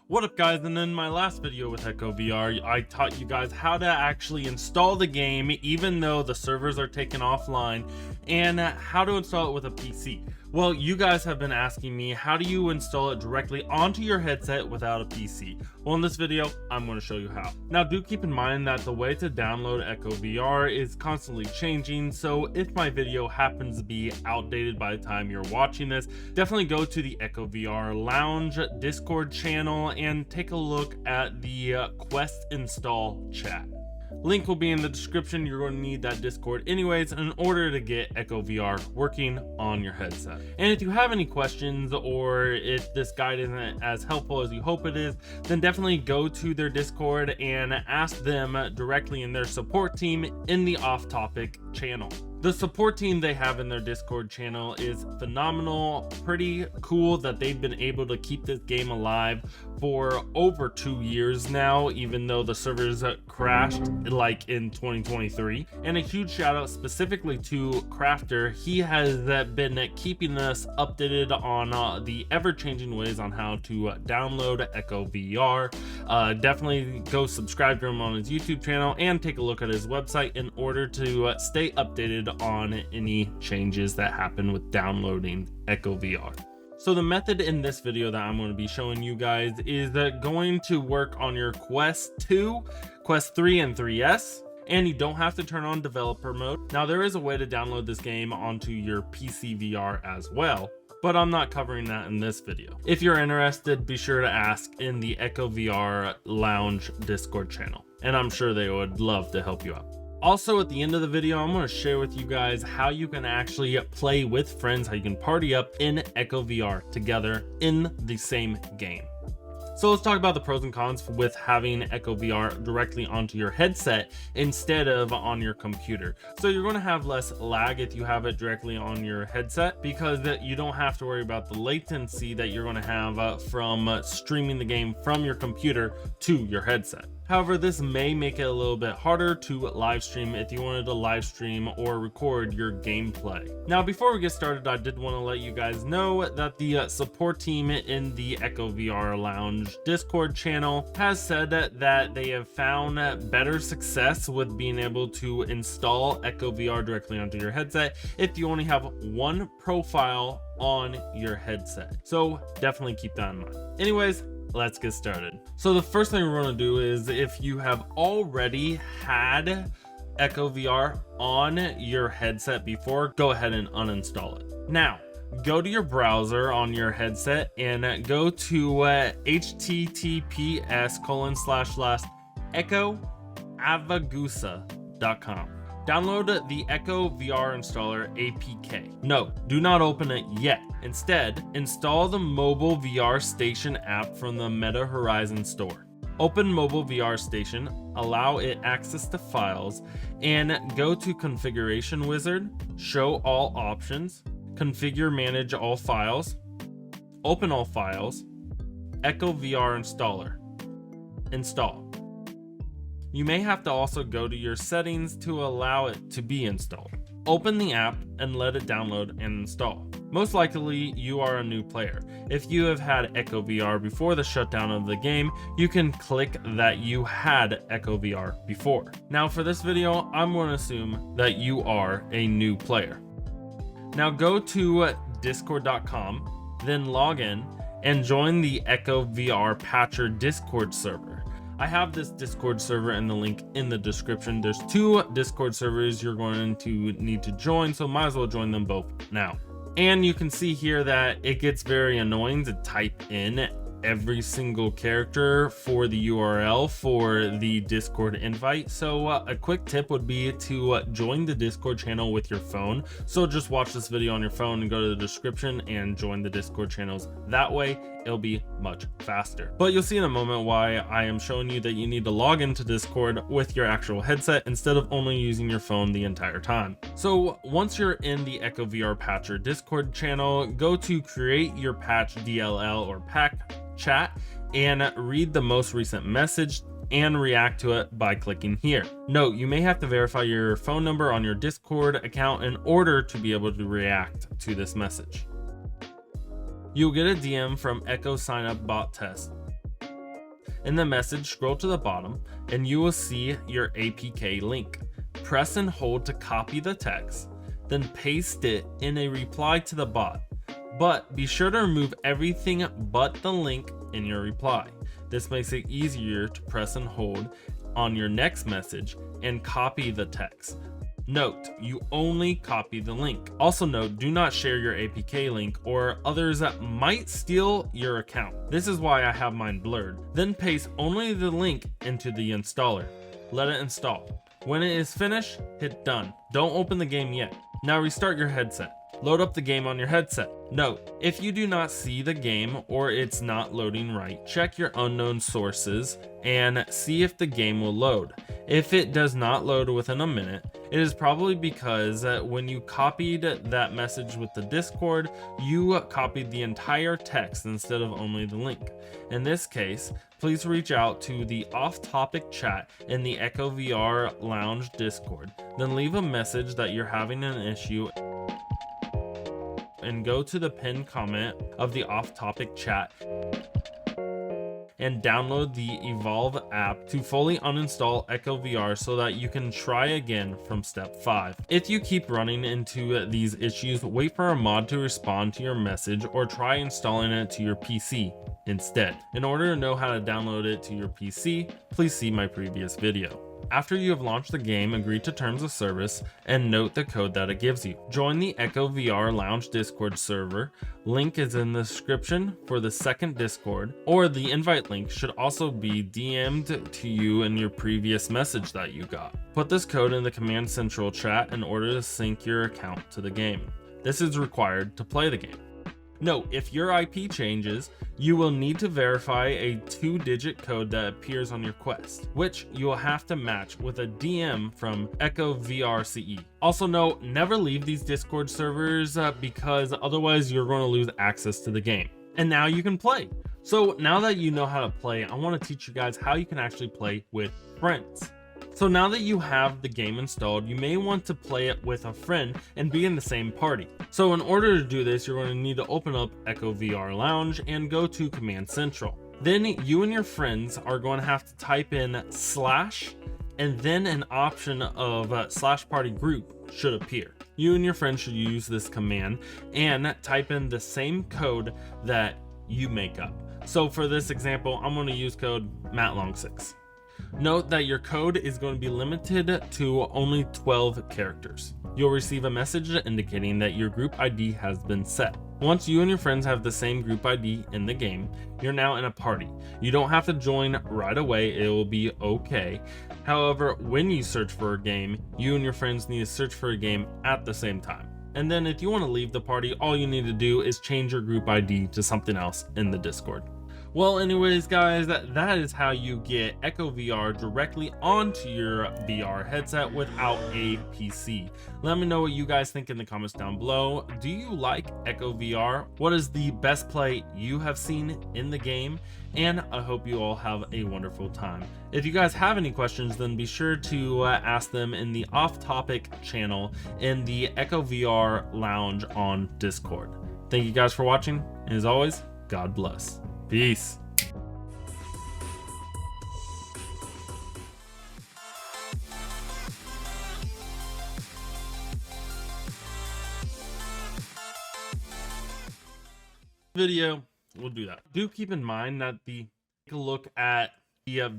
What up guys, and in my last video with Echo VR, I taught you guys how to actually install the game even though the servers are taken offline, and how to install it with a PC. Well, you guys have been asking me, how do you install it directly onto your headset without a PC? Well, in this video, I'm going to show you how. Now, do keep in mind that the way to download Echo VR is constantly changing, so if my video happens to be outdated by the time you're watching this, definitely go to the Echo VR Lounge Discord channel and take a look at the Quest install chat. Link will be in the description. You're going to need that Discord anyways in order to get Echo VR working on your headset. And if you have any questions, or if this guide isn't as helpful as you hope it is, then definitely go to their Discord and ask them directly in their support team in the Off Topic channel. The support team they have in their Discord channel is phenomenal. Pretty cool that they've been able to keep this game alive for over 2 years now, even though the servers crashed like in 2023. And a huge shout out specifically to Crafter. He has been keeping us updated on the ever-changing ways on how to download Echo VR. Definitely go subscribe to him on his YouTube channel and take a look at his website in order to stay updated on any changes that happen with downloading Echo VR. So the method in this video that I'm going to be showing you guys is going to work on your Quest 2, Quest 3, and 3S. And you don't have to turn on developer mode. Now, there is a way to download this game onto your PC VR as well, but I'm not covering that in this video. If you're interested, be sure to ask in the Echo VR Lounge Discord channel, and I'm sure they would love to help you out. Also, at the end of the video, I'm going to share with you guys how you can actually play with friends, how you can party up in Echo VR together in the same game. So let's talk about the pros and cons with having Echo VR directly onto your headset instead of on your computer. So you're going to have less lag if you have it directly on your headset, because you don't have to worry about the latency that you're going to have from streaming the game from your computer to your headset. However, this may make it a little bit harder to live stream if you wanted to live stream or record your gameplay. Now, before we get started, I did want to let you guys know that the support team in the Echo VR Lounge Discord channel has said that they have found better success with being able to install Echo VR directly onto your headset if you only have one profile on your headset. So definitely keep that in mind. Anyways, let's get started. So the first thing we're going to do is, if you have already had Echo VR on your headset before, go ahead and uninstall it. Now, go to your browser on your headset and go to https://echoavagusa.com. Download the Echo VR Installer APK. No, do not open it yet. Instead, install the Mobile VR Station app from the Meta Horizon store. Open Mobile VR Station, allow it access to files, and go to Configuration Wizard, Show All Options, Configure Manage All Files, Open All Files, Echo VR Installer. Install. You may have to also go to your settings to allow it to be installed. Open the app and let it download and install. Most likely you are a new player. If you have had Echo VR before the shutdown of the game, you can click that you had Echo VR before. Now for this video, I'm going to assume that you are a new player. Now go to discord.com, then log in and join the Echo VR Patcher Discord server. I have this Discord server in the link in the description. There's 2 Discord servers you're going to need to join, so might as well join them both now. And you can see here that it gets very annoying to type in every single character for the URL for the Discord invite. So a quick tip would be to join the Discord channel with your phone. So just watch this video on your phone and go to the description and join the Discord channels. That way it'll be much faster. But you'll see in a moment why I am showing you that you need to log into Discord with your actual headset instead of only using your phone the entire time. So once you're in the Echo VR Patcher Discord channel, go to create your patch DLL or pack chat and read the most recent message and react to it by clicking here. Note, you may have to verify your phone number on your Discord account in order to be able to react to this message. You'll get a DM from Echo Signup Bot Test. In the message, scroll to the bottom and you will see your APK link. Press and hold to copy the text, then paste it in a reply to the bot. But be sure to remove everything but the link in your reply. This makes it easier to press and hold on your next message and copy the text. Note, you only copy the link. Also note, do not share your APK link or others that might steal your account. This is why I have mine blurred. Then paste only the link into the installer. Let it install. When it is finished, hit done. Don't open the game yet. Now restart your headset. Load up the game on your headset. Note, if you do not see the game or it's not loading right, check your unknown sources and see if the game will load. If it does not load within a minute, it is probably because when you copied that message with the Discord, you copied the entire text instead of only the link. In this case, please reach out to the off-topic chat in the Echo VR Lounge Discord. Then leave a message that you're having an issue and go to the pinned comment of the off-topic chat and download the Evolve app to fully uninstall Echo VR so that you can try again from step 5. If you keep running into these issues, wait for a mod to respond to your message or try installing it to your PC instead. In order to know how to download it to your PC, please see my previous video. After you have launched the game, agree to terms of service and note the code that it gives you. Join the Echo VR Lounge Discord server. Link is in the description for the second Discord, or the invite link should also be DM'd to you in your previous message that you got. Put this code in the Command Central chat in order to sync your account to the game. This is required to play the game. Note, if your IP changes, you will need to verify a 2-digit code that appears on your quest, which you will have to match with a DM from Echo VR CE. Also note, never leave these Discord servers because otherwise you're going to lose access to the game. And now you can play. So now that you know how to play, I want to teach you guys how you can actually play with friends. So now that you have the game installed, you may want to play it with a friend and be in the same party. So in order to do this, you're going to need to open up Echo VR Lounge and go to Command Central. Then you and your friends are going to have to type in / and then an option of /party group should appear. You and your friends should use this command and type in the same code that you make up. So for this example, I'm going to use code MattLong6. Note that your code is going to be limited to only 12 characters. You'll receive a message indicating that your group ID has been set. Once you and your friends have the same group ID in the game, you're now in a party. You don't have to join right away, it will be okay. However, when you search for a game, you and your friends need to search for a game at the same time. And then if you want to leave the party, all you need to do is change your group ID to something else in the Discord. Well, anyways, guys, that is how you get Echo VR directly onto your VR headset without a PC. Let me know what you guys think in the comments down below. Do you like Echo VR? What is the best play you have seen in the game? And I hope you all have a wonderful time. If you guys have any questions, then be sure to ask them in the off-topic channel in the Echo VR Lounge on Discord. Thank you guys for watching, and as always, God bless. Peace. Video, we'll do that. Do keep in mind that take a look at the